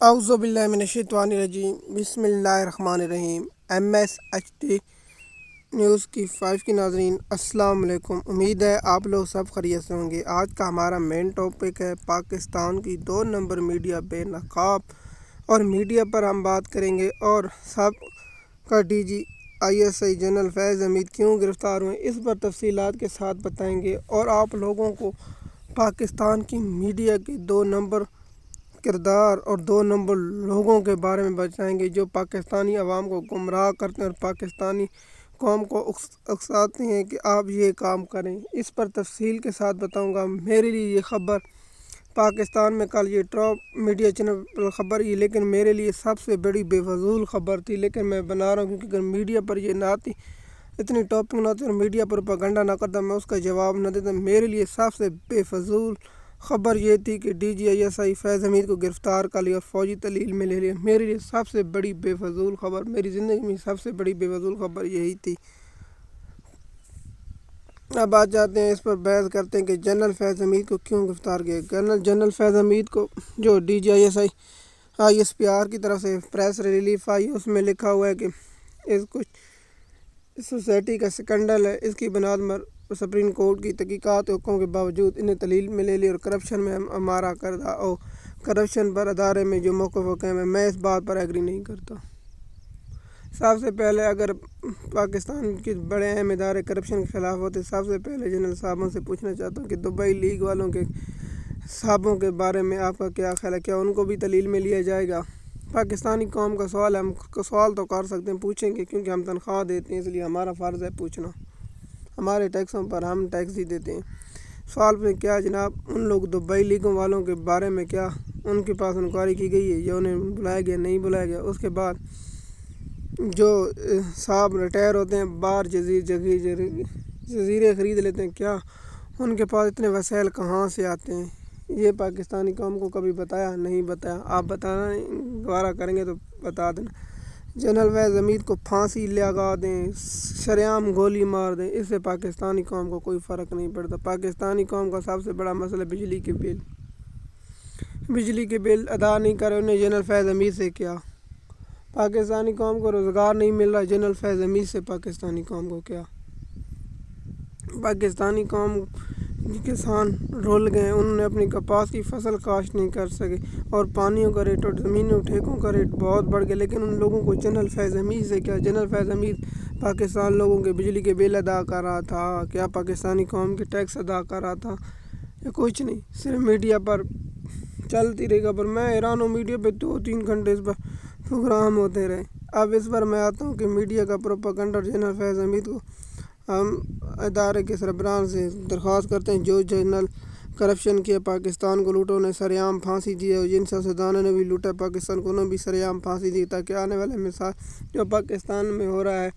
اعوذ باللہ من الشیطان الرجیم بسم اللہ الرحمن الرحیم۔ MS-HT نیوز کی 5 کی ناظرین السلام علیکم۔ امید ہے آپ لوگ سب خیریت سے ہوں گے۔ آج کا ہمارا مین ٹاپک ہے پاکستان کی 2 نمبر میڈیا بے نقاب، اور میڈیا پر ہم بات کریں گے اور سابقہ DGI جنرل فیض حمید کیوں گرفتار ہوئے، اس پر تفصیلات کے ساتھ بتائیں گے، اور آپ لوگوں کو پاکستان کی میڈیا کے 2 نمبر کردار اور 2 نمبر لوگوں کے بارے میں بتائیں گے جو پاکستانی عوام کو گمراہ کرتے ہیں اور پاکستانی قوم کو اکساتے ہیں کہ آپ یہ کام کریں۔ اس پر تفصیل کے ساتھ بتاؤں گا۔ میرے لیے یہ خبر پاکستان میں کل یہ ٹاپ میڈیا چینل پر خبر یہ، لیکن میرے لیے سب سے بڑی بے فضول خبر تھی، لیکن میں بنا رہا ہوں کیونکہ اگر میڈیا پر یہ نہ آتی، اتنی ٹاپک نہ ہوتی اور میڈیا پر پروپیگنڈا نہ کرتا، میں اس کا جواب نہ دیتا۔ میرے لیے سب سے بے فضول خبر یہ تھی کہ DGI فیض حمید کو گرفتار کر لیا اور فوجی تحلیل میں لے لیا۔ میرے لیے سب سے بڑی بے فضول خبر، میری زندگی میں سب سے بڑی بے فضول خبر یہی تھی۔ اب آ جاتے ہیں، اس پر بحث کرتے ہیں کہ جنرل فیض حمید کو کیوں گرفتار کیا۔ جنرل فیض حمید کو جو DGI ISPR کی طرف سے پریس ریلیف آئی، اس میں لکھا ہوا ہے کہ اس کچھ سوسائٹی کا سکنڈل ہے، اس کی بنیاد پر سپریم کورٹ کی تحقیقات حکموں کے باوجود انہیں تحلیل میں لے لیا اور کرپشن میں ہمارا کردہ اور کرپشن پر ادارے میں جو موقف و قائم ہے، میں اس بات پر ایگری نہیں کرتا۔ سب سے پہلے اگر پاکستان کے بڑے اہم ادارے کرپشن کے خلاف ہوتے، سب سے پہلے جنرل صاحبوں سے پوچھنا چاہتا ہوں کہ دبئی لیگ والوں کے صاحبوں کے بارے میں آپ کا کیا خیال ہے؟ کیا ان کو بھی تحلیل میں لیا جائے گا؟ پاکستانی قوم کا سوال ہے، ہم سوال تو کر سکتے ہیں، پوچھیں گے، کیونکہ ہم تنخواہ دیتے ہیں، اس لیے ہمارا فرض ہے پوچھنا۔ ہمارے ٹیکسوں پر ہم ٹیکس ہی دیتے ہیں۔ سوال پہ کیا جناب، ان لوگ دبئی لیگوں والوں کے بارے میں کیا ان کے پاس انکوائری کی گئی ہے یا انہیں بلایا گیا نہیں بلایا گیا؟ اس کے بعد جو صاحب ریٹائر ہوتے ہیں، باہر جزیرے خرید لیتے ہیں، کیا ان کے پاس اتنے وسائل کہاں سے آتے ہیں؟ یہ پاکستانی قوم کو کبھی بتایا نہیں بتایا؟ آپ بتانا گوارہ کریں گے تو بتا دینا۔ جنرل فیض حمید کو پھانسی لگا دیں، شریعام گولی مار دیں، اس سے پاکستانی قوم کو کوئی فرق نہیں پڑتا۔ پاکستانی قوم کا سب سے بڑا مسئلہ بجلی کے بل ادا نہیں کرے، انہیں جنرل فیض حمید سے کیا؟ پاکستانی قوم کو روزگار نہیں مل رہا، جنرل فیض حمید سے پاکستانی قوم کو کیا؟ پاکستانی قوم کسان رول گئے، انہوں نے اپنی کپاس کی فصل کاشت نہیں کر سکے، اور پانیوں کا ریٹ اور زمینوں ٹھیکوں کا ریٹ بہت بڑھ گیا، لیکن ان لوگوں کو جنرل فیض حمید سے کیا؟ جنرل فیض حمید پاکستان لوگوں کے بجلی کے بل ادا کر رہا تھا، کیا پاکستانی قوم کے ٹیکس ادا کر رہا تھا؟ یا کچھ نہیں، صرف میڈیا پر چلتی رہی خبر۔ میں حیران ہوں، میڈیا پہ 2-3 گھنٹے اس پر پروگرام ہوتے رہے۔ اب اس پر میں آتا ہوں کہ میڈیا کا پروپیگنڈا جنرل فیض حمید کو ہم ادارے کے سربراہ سے درخواست کرتے ہیں جو جنرل کرپشن کیا، پاکستان کو لوٹا، انہیں سرعام پھانسی دی ہے، اور جن سیاستدانوں نے بھی لوٹا پاکستان کو، انہیں بھی سرعام پھانسی دی، تاکہ آنے والے مثال جو پاکستان میں ہو رہا ہے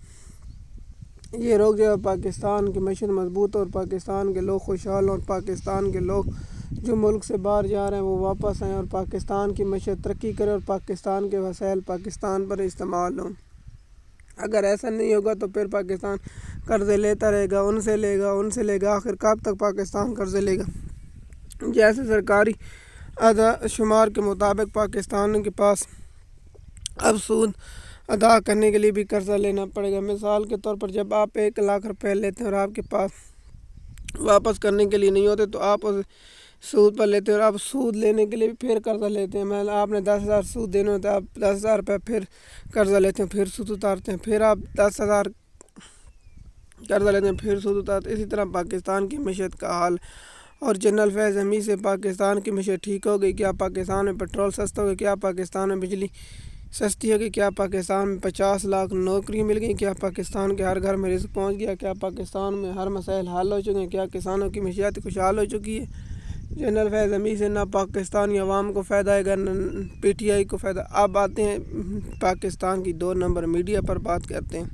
یہ روک جائے، پاکستان کی معیشت مضبوط اور پاکستان کے لوگ خوشحال ہوں، اور پاکستان کے لوگ جو ملک سے باہر جا رہے ہیں وہ واپس آئیں، اور پاکستان کی معیشت ترقی کرے، اور پاکستان کے وسائل پاکستان پر استعمال ہوں۔ اگر ایسا نہیں ہوگا تو پھر پاکستان قرضے لیتا رہے گا، ان سے لے گا، آخر کب تک پاکستان قرضے لے گا؟ جیسے سرکاری اعداد و شمار کے مطابق پاکستان کے پاس اب سود ادا کرنے کے لیے بھی قرضہ لینا پڑے گا۔ مثال کے طور پر جب آپ 1 لاکھ روپے لیتے ہیں اور آپ کے پاس واپس کرنے کے لیے نہیں ہوتے تو آپ اسے سود پر لیتے ہیں، اور آپ سود لینے کے لیے بھی پھر قرضہ لیتے ہیں۔ آپ نے 10,000 سود دینے ہوتے ہیں، آپ 10,000 روپے پھر قرضہ لیتے ہیں، پھر سود اتارتے ہیں، پھر آپ 10,000 قرضہ لیتے ہیں، پھر سود اتارتے ہیں۔ اسی طرح پاکستان کی معیشت کا حال، اور جنرل فیض حمید سے پاکستان کی معیشت ٹھیک ہو گئی؟ کیا پاکستان میں پیٹرول سستا ہو گیا؟ کیا پاکستان میں بجلی سستی ہو گئی؟ کیا پاکستان میں 50 لاکھ نوکری مل گئی؟ کیا پاکستان کے ہر گھر میں رزق پہنچ گیا؟ کیا پاکستان میں ہر مسائل حل ہو چکے ہیں؟ کیا کسانوں کی معیشت خوشحال ہو چکی ہے؟ جنرل فیض حمید سے نہ پاکستانی عوام کو فائدہ آئے گا، نہ PTI کو فائدہ۔ اب آتے ہیں پاکستان کی 2 نمبر میڈیا پر بات کرتے ہیں۔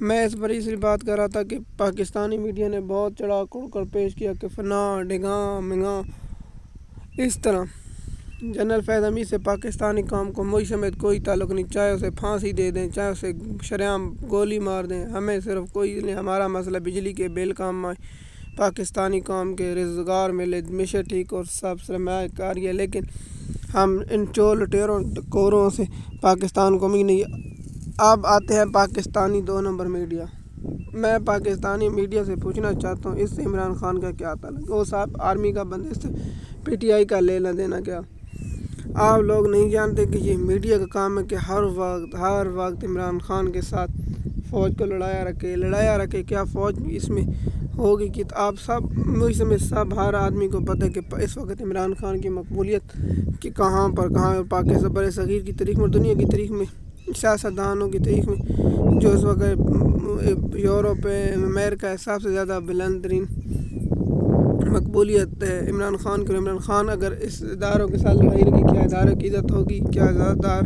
میں اس پر اس لیے بات کر رہا تھا کہ پاکستانی میڈیا نے بہت چڑھا کڑ کر پیش کیا کہ فلاں ڈھگاں منگاں، اس طرح جنرل فیض حمید سے پاکستانی قوم کو مجھ سمیت کوئی تعلق نہیں، چاہے اسے پھانسی دے دیں، چاہے اسے شریعام گولی مار دیں، ہمیں صرف کوئی نہیں، ہمارا مسئلہ بجلی کے بل کام آئے، پاکستانی قوم کے روزگار ملے، معیشت ٹھیک اور سب سرمایہ کاری ہے، لیکن ہم ان چور لٹیروں کوروں سے پاکستان کو نہیں۔ اب آتے ہیں پاکستانی 2 نمبر میڈیا۔ میں پاکستانی میڈیا سے پوچھنا چاہتا ہوں اس سے عمران خان کا کیا تعلق؟ وہ صاحب آرمی کا بندہ، اس سے پی ٹی آئی کا لینا دینا کیا؟ آپ لوگ نہیں جانتے کہ یہ میڈیا کا کام ہے کہ ہر وقت عمران خان کے ساتھ فوج کو لڑایا رکھے۔ کیا فوج اس میں ہوگی کہ آپ سب ہر آدمی کو پتہ ہے کہ اس وقت عمران خان کی مقبولیت کہ کہاں پاکستان بر صغیر کی تاریخ میں، دنیا کی تاریخ میں، سیاستدانوں کی تاریخ میں جو اس وقت یورپ امریکہ سب سے زیادہ بلند ترین مقبولیت ہے عمران خان کی۔ عمران خان اگر اس اداروں کے ساتھ لڑائی رکھے، کیا اداروں کی عزت ہوگی؟ کیا ادار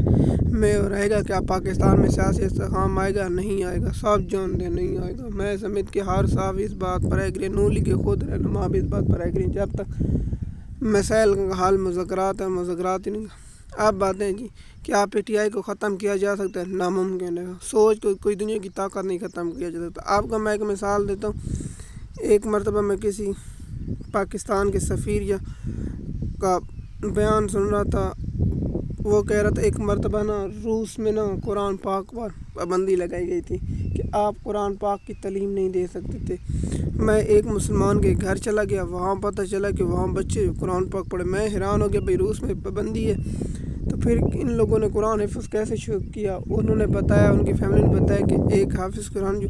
میں رہے گا؟ کیا پاکستان میں سیاسی استحکام آئے گا؟ نہیں آئے گا، سب جانتے نہیں آئے گا۔ میں سمجھ کے ہر صاحب اس بات پر ایگری، نون لیگ کے خود رہنما بھی اس بات پر ایگری، جب تک مسائل کا حل مذاکرات ہی نہیں۔ اب باتیں جی کیا پی ٹی آئی کو ختم کیا جا سکتا ہے؟ ناممکن ہے۔ سوچ کو کوئی دنیا کی طاقت نہیں ختم کیا جا سکتا۔ آپ کو میں ایک مثال دیتا ہوں۔ ایک مرتبہ میں کسی پاکستان کے سفیر کا بیان سن رہا تھا، وہ کہہ رہا تھا ایک مرتبہ روس میں قرآن پاک پر پابندی لگائی گئی تھی کہ آپ قرآن پاک کی تعلیم نہیں دے سکتے تھے۔ میں ایک مسلمان کے گھر چلا گیا، وہاں پتہ چلا کہ وہاں بچے قرآن پاک پڑھے۔ میں حیران ہو گیا، بھئی روس میں پابندی ہے تو پھر ان لوگوں نے قرآن حفظ کیسے شروع کیا؟ انہوں نے بتایا، ان کی فیملی نے بتایا کہ ایک حافظ قرآن جو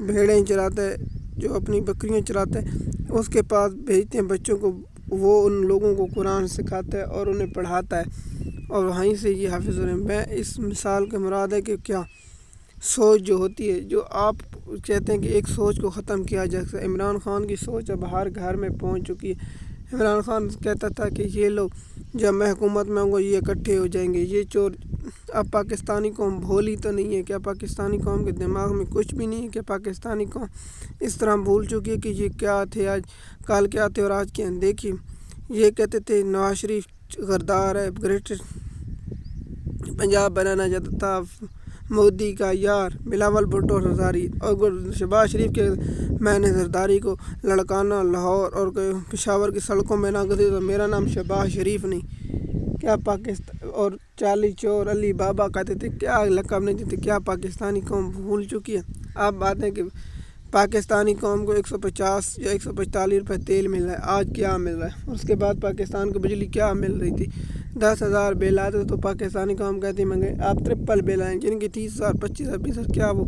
بھیڑیں چراتا ہے، جو اپنی بکریاں چراتا ہے، اس کے پاس بھیجتے ہیں بچوں کو، وہ ان لوگوں کو قرآن سکھاتا ہے اور انہیں پڑھاتا ہے، اور وہیں سے یہ حافظ ہو رہے ہیں۔ میں اس مثال کا مراد ہے کہ کیا سوچ جو ہوتی ہے، جو آپ کہتے ہیں کہ ایک سوچ کو ختم کیا جا سکتا ہے۔ عمران خان کی سوچ اب ہر گھر میں پہنچ چکی ہے۔ عمران خان کہتا تھا کہ یہ لوگ جب میں حکومت میں ہوں گا یہ اکٹھے ہو جائیں گے، یہ چور۔ اب پاکستانی قوم بھولی تو نہیں ہے؟ کیا پاکستانی قوم کے دماغ میں کچھ بھی نہیں ہے کہ پاکستانی قوم اس طرح بھول چکی ہے کہ یہ کیا تھے آج، کل کیا تھے اور آج کیا ہیں؟ دیکھیے، یہ کہتے تھے نواز شریف غدار ہے، گریٹر پنجاب بنانا چاہتا تھا، مودی کا یار، بلاول بھٹو زرداری، اور شہباز شریف کے میں نے زرداری کو لڑکانا لاہور اور پشاور کی سڑکوں میں نہ گزری تو میرا نام شہباز شریف نہیں۔ کیا پاکستان اور چالی چور علی بابا کہتے تھے، کیا لقب نہیں دیتے؟ کیا پاکستانی قوم بھول چکی ہے؟ آپ بات ہے کہ پاکستانی قوم کو 150 یا 145 روپے تیل مل رہا ہے، آج کیا مل رہا ہے؟ اس کے بعد پاکستان کو بجلی کیا مل رہی تھی؟ 10,000 بل آتے تو پاکستانی قوم کہتی مہنگے، آپ 3 بل آئیں، جن کی 30,000 25,000 20,000، کیا وہ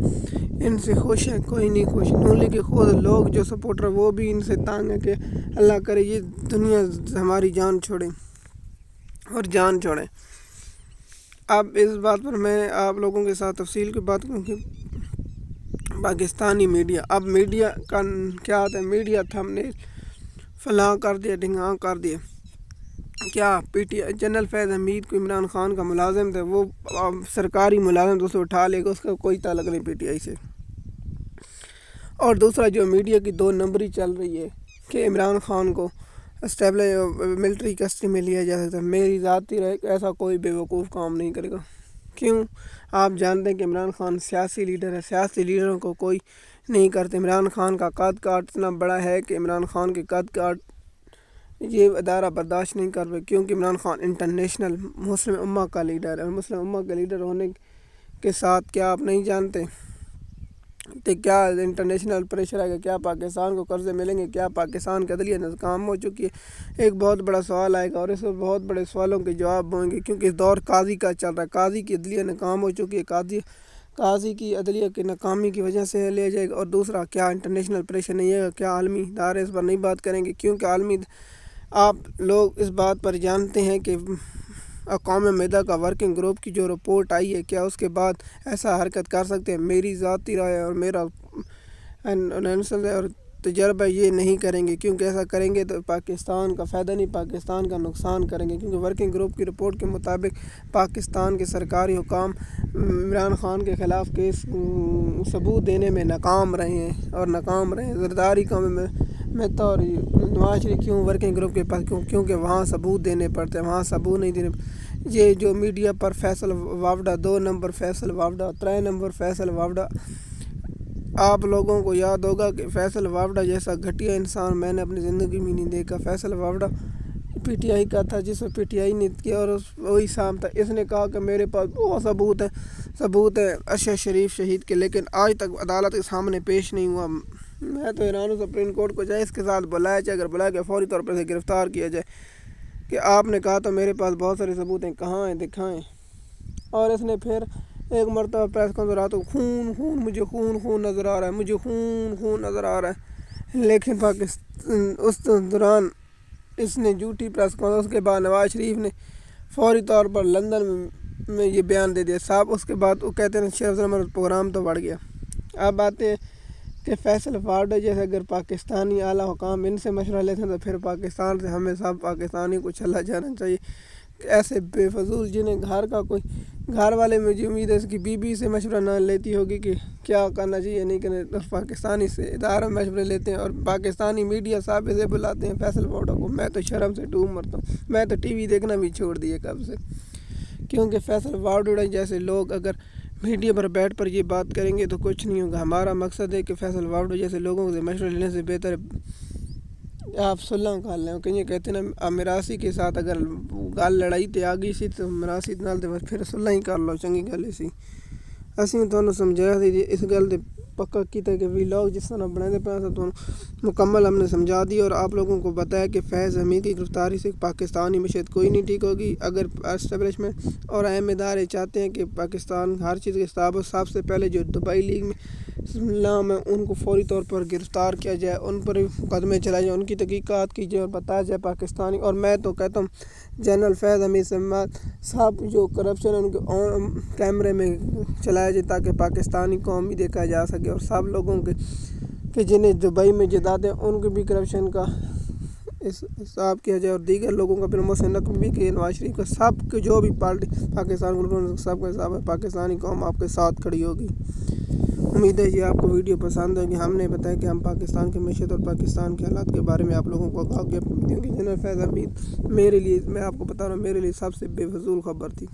ان سے خوش ہیں؟ کوئی نہیں خوش۔ نون لیگ کے خود لوگ جو سپورٹر وہ بھی ان سے تانگ ہیں کہ اللہ کرے یہ دنیا ہماری جان چھوڑے اور جان چھوڑے۔ اب اس بات پر میں آپ لوگوں کے ساتھ تفصیل کی بات کروں کہ پاکستانی میڈیا، اب میڈیا کا کیا آتا ہے؟ میڈیا تھم نے فلاں کر دیا، ڈھنگاں کر دیا۔ کیا پی ٹی آئی جنرل فیض حمید کو عمران خان کا ملازم تھا، وہ سرکاری ملازم تو اسے اٹھا لے گا، اس کا کوئی تعلق نہیں پی ٹی آئی سے۔ اور دوسرا جو میڈیا کی 2 نمبری چل رہی ہے کہ عمران خان کو ملٹری کسٹڈی میں لیا جا سکتا ہے، میری ذاتی رائے ایسا کوئی بیوقوف کام نہیں کرے گا۔ کیوں؟ آپ جانتے ہیں کہ عمران خان سیاسی لیڈر ہے، سیاسی لیڈروں کو کوئی نہیں کرتے۔ عمران خان کا قد کاٹ اتنا بڑا ہے کہ عمران خان کے قد کاٹ یہ ادارہ برداشت نہیں کر پائے، کیونکہ عمران خان انٹرنیشنل مسلم امہ کا لیڈر ہے، اور مسلم امہ کا لیڈر ہونے کے ساتھ کیا آپ نہیں جانتے کہ کیا انٹرنیشنل پریشر آئے گا؟ کیا پاکستان کو قرضے ملیں گے؟ کیا پاکستان کی عدلیہ ناکام ہو چکی ہے؟ ایک بہت بڑا سوال آئے گا اور اس میں بہت بڑے سوالوں کے جواب ہوں گے، کیونکہ اس دور قاضی کا چل رہا ہے، قاضی کی عدلیہ ناکام ہو چکی ہے، قاضی کی عدلیہ کی ناکامی کی وجہ سے لیا جائے گا۔ اور دوسرا، کیا انٹرنیشنل پریشر نہیں ہے گا؟ کیا عالمی ادارے اس پر نہیں بات کریں گے؟ کیونکہ عالمی آپ لوگ اس بات پر جانتے ہیں کہ اقوام متحدہ کا ورکنگ گروپ کی جو رپورٹ آئی ہے، کیا اس کے بعد ایسا حرکت کر سکتے ہیں؟ میری ذاتی رائے اور میرا اور تجربہ یہ نہیں کریں گے، کیونکہ ایسا کریں گے تو پاکستان کا فائدہ نہیں، پاکستان کا نقصان کریں گے، کیونکہ ورکنگ گروپ کی رپورٹ کے مطابق پاکستان کے سرکاری حکام عمران خان کے خلاف کیس ثبوت دینے میں ناکام رہے ہیں زرداری کا میں تو اور نواز شریف کیوں ورکنگ گروپ کے پاس کیونکہ وہاں ثبوت دینے پڑتے ہیں، وہاں ثبوت نہیں دینے۔ یہ جو میڈیا پر فیصل وافڈہ 2 نمبر فیصل وافڈہ 3 نمبر فیصل وافڈہ، آپ لوگوں کو یاد ہوگا کہ فیصل وافڈہ جیسا گھٹیا انسان میں نے اپنی زندگی میں نہیں دیکھا۔ فیصل وافڈہ پی ٹی آئی کا تھا جس میں پی ٹی آئی نے کیا اور وہی شام تھا. اس نے کہا کہ میرے پاس بہت ثبوت ہے ارشد شریف شہید کے, لیکن آج تک عدالت کے سامنے پیش نہیں ہوا. میں تو حیران ہوں. سپریم کورٹ کو جائے اس کے ساتھ بلایا جائے, اگر بلایا گیا فوری طور پر اسے گرفتار کیا جائے کہ آپ نے کہا تو میرے پاس بہت سارے ثبوت ہیں, کہاں ہیں دکھائیں. اور اس نے پھر ایک مرتبہ پریس کانفرنس رہا تو مجھے خون نظر آ رہا ہے, مجھے خون نظر آ رہا ہے. لیکن پاکستان اس دوران اس نے جھوٹی پریس کانفرنس. اس کے بعد نواز شریف نے فوری طور پر لندن میں یہ بیان دے دیا صاحب. اس کے بعد وہ کہتے ہیں شیخ ضرور پروگرام تو بڑھ گیا. اب باتیں کہ فیصل وارڈ جیسے اگر پاکستانی اعلیٰ حکام ان سے مشورہ لیتے ہیں تو پھر پاکستان سے ہمیں سب پاکستانی کو چلا جانا چاہیے. ایسے بے فضول جنہیں گھر والے مجھے امید ہے اس کی بیوی سے مشورہ نہ لیتی ہوگی کہ کیا کرنا چاہیے نہیں کرنا, تو پاکستانی سے ادارہ مشورے لیتے ہیں اور پاکستانی میڈیا صاحب اسے بلاتے ہیں فیصل وارڈ کو. میں تو شرم سے ڈوب مرتا ہوں. میں تو ٹی وی دیکھنا بھی چھوڑ دیے کب سے, کیونکہ فیصل وارڈ جیسے لوگ اگر میڈیا پر بیٹھ پر یہ بات کریں گے تو کچھ نہیں ہوگا. ہمارا مقصد ہے کہ فیصل وارڈ جیسے لوگوں سے مشورہ لینے سے بہتر آپ صلح کر لیں. کہ یہ کہتے ہیں نا میراثی کے ساتھ اگر گل لڑائی تے آ گئی سی تو میراثی نال تے پھر صلح ہی کر لو, چنگی گل سی. ਅਸੀਂ ਤੁਹਾਨੂੰ ਸਮਝਾਇਆ ਸੀ اس گل دے پکا کیتا کہ ویلاگ جس طرح بناتے پہ تو مکمل ہم نے سمجھا دی اور آپ لوگوں کو بتایا کہ فیض حمید کی گرفتاری سے پاکستانی معیشت کوئی نہیں ٹھیک ہوگی. اگر اسٹیبلشمنٹ اور اہم ادارے چاہتے ہیں کہ پاکستان ہر چیز کے سب سے پہلے جو دبئی لیگ میں نام ہے ان کو فوری طور پر گرفتار کیا جائے, ان پر مقدمے چلائے جائیں, ان کی تحقیقات کی جائے اور بتایا جائے پاکستانی. اور میں تو کہتا ہوں جنرل فیض حمید صاحب جو کرپشن ہے ان کے کیمرے میں چلایا جائے تاکہ پاکستانی قوم بھی دیکھا جا سکے, اور سب لوگوں کے کہ جنہیں دبئی میں جداد ہیں ان کے بھی کرپشن کا حساب کیا جائے, اور دیگر لوگوں کا پھر محسن نقوی بھی کہ نواز شریف کا سب کے جو بھی پارٹی پاکستان کو سب کا حساب ہے. پاکستانی قوم آپ کے ساتھ کھڑی ہوگی. امید ہے یہ آپ کو ویڈیو پسند ہے کہ ہم نے بتایا کہ ہم پاکستان کی معیشت اور پاکستان کے حالات کے بارے میں آپ لوگوں کو آگاہ کیا, کیونکہ جنرل فیض حمید میرے لیے, میں آپ کو بتا رہا ہوں, میرے لیے سب سے بے فضول خبر تھی.